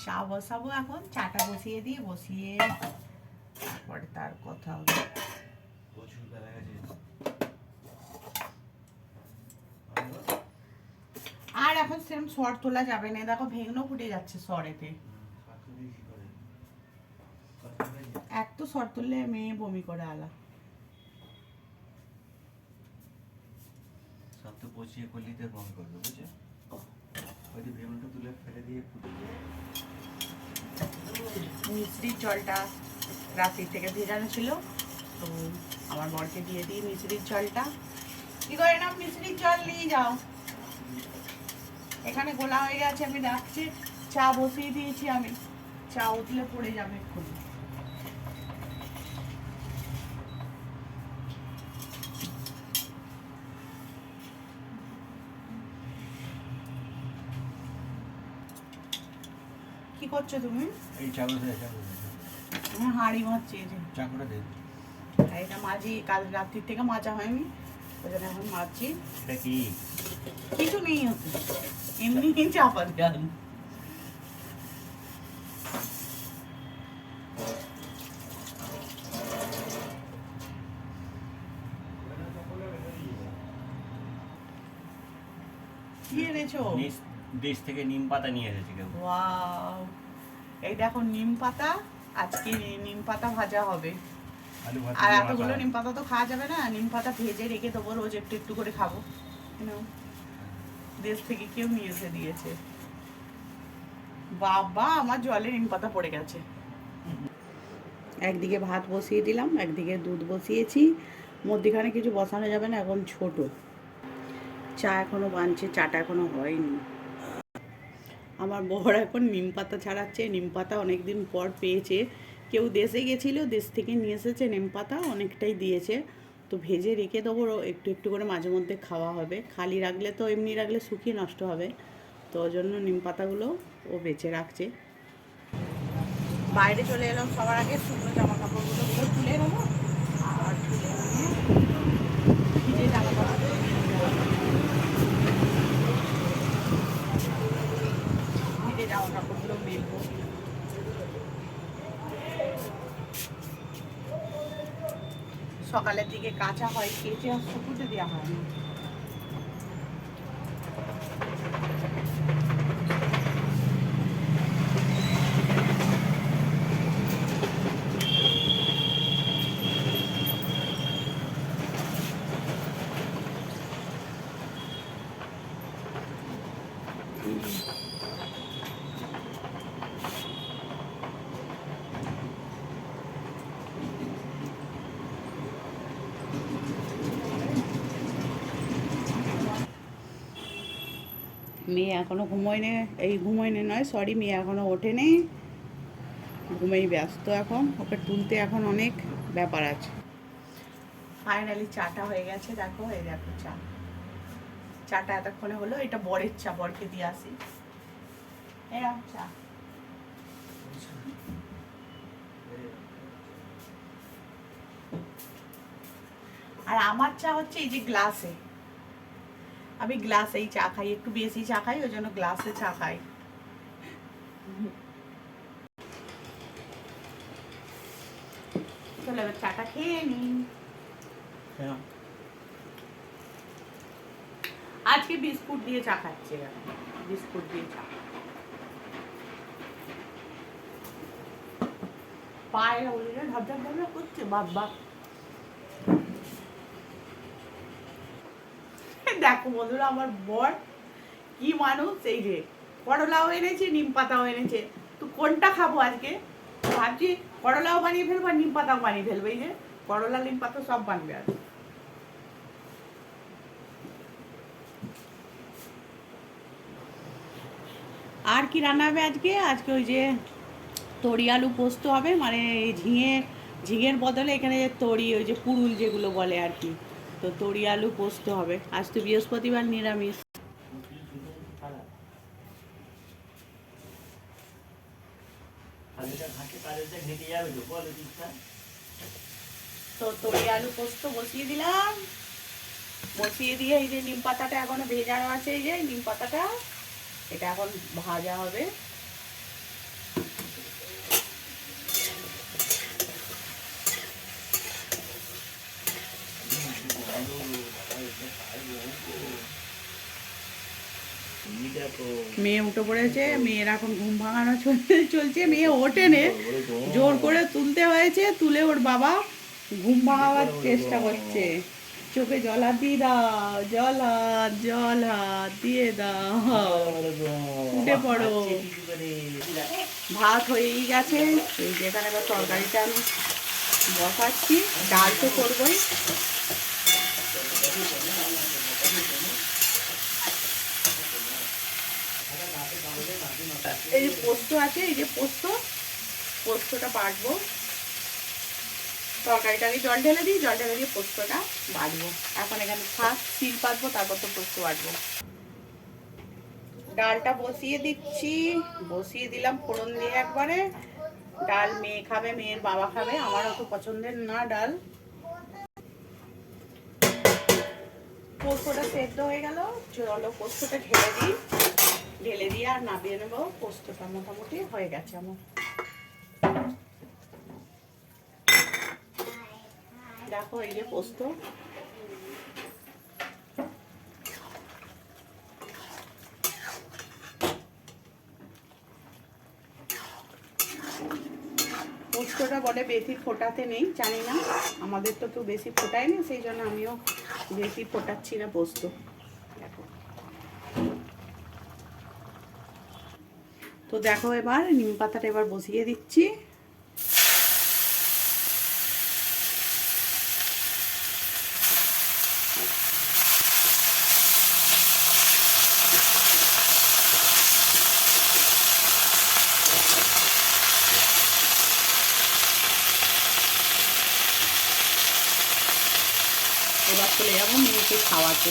চা বসাবো এখন, চাটা বসিয়ে দিয়ে বসিয়ে তারপরে তার কথা হবে। আর এখন সেরকম সর তোলা যাবে না, দেখো ভেঙনো ফুটে যাচ্ছে সরেতে। এক তো সর তুললে মেয়ে বমি করে আলা। সব তো পচিয়ে করলিতে বমি করবে, বুঝছো? ওই যে ভেঙনটা তুলে ফেলে দিয়ে ফুটে যায়। মিষ্টির জলটা রাত্রি থেকে ভেজানো ছিল, তো আমার বরকে দিয়ে দিই মিষ্টির জলটা। কি করে না, মিষ্টির জল নিয়ে যাও। এখানে গোলা হয়ে গেছে, আমি রাখছি। চা বসিয়ে দিয়েছি আমি, চা উঠলে পড়ে যাবে এক্ষুনি। কি করছো তুমি? এই চাগুলো হাঁড়ি মারছি এই যে। চাকুটা দে। এটা মাঝি, কাল রাত্রির থেকে মাজা হয়নি, ওই জন্য এখন মারছি। এটা কি? কিছু নেই হতে, এমনি চাপা দেন। কি এনেছো? দেশ থেকে নিম পাতা নিয়ে এসেছে কেউ। ওয়াও, এই দেখো নিম পাতা। আজকে নিম পাতা ভাজা হবে। আর এতগুলো নিম পাতা তো খাওয়া যাবে না, নিম পাতা ভেজে রেখে দেবো, রোজ একটু একটু করে খাবো। দেশ থেকে কেউ নিয়ে এসে দিয়েছে। বাবা, আমার জলে নিম পাতা পড়ে গেছে। একদিকে ভাত বসিয়ে দিলাম, একদিকে দুধ বসিয়েছি। মধ্যিখানে কিছু বসানো যাবে না, এখন ছোট। চা এখনো বানছে, চাটা এখনো হয়নি। আমার বর এখন নিম পাতা ছাড়াচ্ছে। নিম পাতা অনেকদিন পর পেয়েছে, কেউ দেশে গেছিলো, দেশ থেকে নিয়ে এসেছে নিম পাতা, অনেকটাই দিয়েছে। তো ভেজে রেখে দেবো, একটু একটু করে মাঝে মধ্যে খাওয়া হবে। খালি রাখলে তো, এমনি রাখলে শুকিয়ে নষ্ট হবে, তো ওই জন্য নিম পাতাগুলো ও বেঁচে রাখছে। বাইরে চলে এলাম সবার আগে, শুকনো জামা কাপড়গুলো তুলে নেবো। আর ভিজে জামা কাপড়গুলো জামা কাপড়গুলো মেলবো। সকালের দিকে কাঁচা হয়, কেচে আর শুকুতে দেওয়া হয় না। মেয়ে এখনও ঘুমোয়নি, ঘুমোয়নি নয়, সরি, মেয়ে এখনও ওঠেনি, ঘুমেই ব্যস্ত এখন। ওকে তুলতে এখন অনেক ব্যাপার আছে। ফাইনালি চাটা হয়ে গেছে, দেখো, এই দেখো চা। চাটা এতক্ষণে হলো। এটা বরের চা, বরকে দিয়ে আসি। এরকম চা। আর আমার চা হচ্ছে এই যে গ্লাসে, আমি গ্লাসেই চা খাই, একটু বেশি চা খাই, ওই জন্য গ্লাসে চা খাই। চলো এবার চাটা খেয়ে নি। আজকে বিস্কুট দিয়ে চা খাচ্ছে, বিস্কুট দিয়ে চা। পায়ে উঠে ঢপঢপ ঢপঢপ করছে, বাবা। দেখো বন্ধুরা, আমার বর কি মানুষ। এই যে করলাও এনেছে, নিম পাতাও এনেছে, তো কোনটা খাবো আজকে? ভাবছি করলাও বানিয়ে ফেলবো আর নিম পাতাও বানিয়ে ফেলবো। এই যে করলা, নিম পাতা সব বানবে। আর কি রান্না হবে আজকে? আজকে ওই যে তরি আলু পোস্ত হবে, মানে ঝিঙের বদলে এখানে যে তরি, ওই যে পুরুল যেগুলো বলে আর কি, তো তরি আলু পোস্ত হবে। আজ তো বৃহস্পতিবার, নিরামিষ। তো তরি আলু পোস্ত বসিয়ে দিলাম, বসিয়ে দিয়ে এই যে নিম পাতাটা এখনো ভেজানো আছে, এই যে নিম পাতাটা এটা এখন ভাজা হবে। মেয়ে উঠে পড়েছে, মেয়ের এখন ঘুম ভাঙানো চলছে। মেয়ে ওঠেনে, জোর করে তুলতে হয়েছে, তুলে ওর বাবা ঘুম ভাঙাবার চেষ্টা করছে। চোখে জল হাত দিয়ে দাও, জল হাত দিয়ে দাও, উঠে পড়ো। ভাত হয়েই গেছে, এই যে এখানে এবার তরকারিটা আমি বসাচ্ছি। ডাল তো করবোই। এই যে পোস্ত আছে, এই যে পোস্তটা বাটবো। তরকারিটাকে জল ঢেলে দিই, জল ঢেলে দিয়ে পোস্তটা বাটবো। এখন এখানে শাক শিল পাতবো, তারপর তো পোস্ত বাটবো। ডালটা বসিয়ে দিচ্ছি, বসিয়ে দিলাম ফোড়ন দিয়ে একবারে। ডাল মেয়ে খাবে, মেয়ের বাবা খাবে, আমার অত পছন্দের না ডাল। পোস্তটা সেদ্ধ হয়ে গেল, চলো পোস্তটা ঢেলে দিয়ে আর নামিয়ে নেবো। পোস্তটা মোটামুটি হয়ে গেছে আমার। দেখো এই যে পোস্ত, পোস্তটা বলে বেশি ফোটাতে নেই, জানি না, আমাদের তো কেউ বেশি ফোটায় না, সেই জন্য আমিও বেশি ফোটাচ্ছি না পোস্ত। দেখো তো, দেখো এবার নিম পাতাটা এবার বসিয়ে দিচ্ছি। এবার চলে যাবো মেয়েকে খাওয়াতে।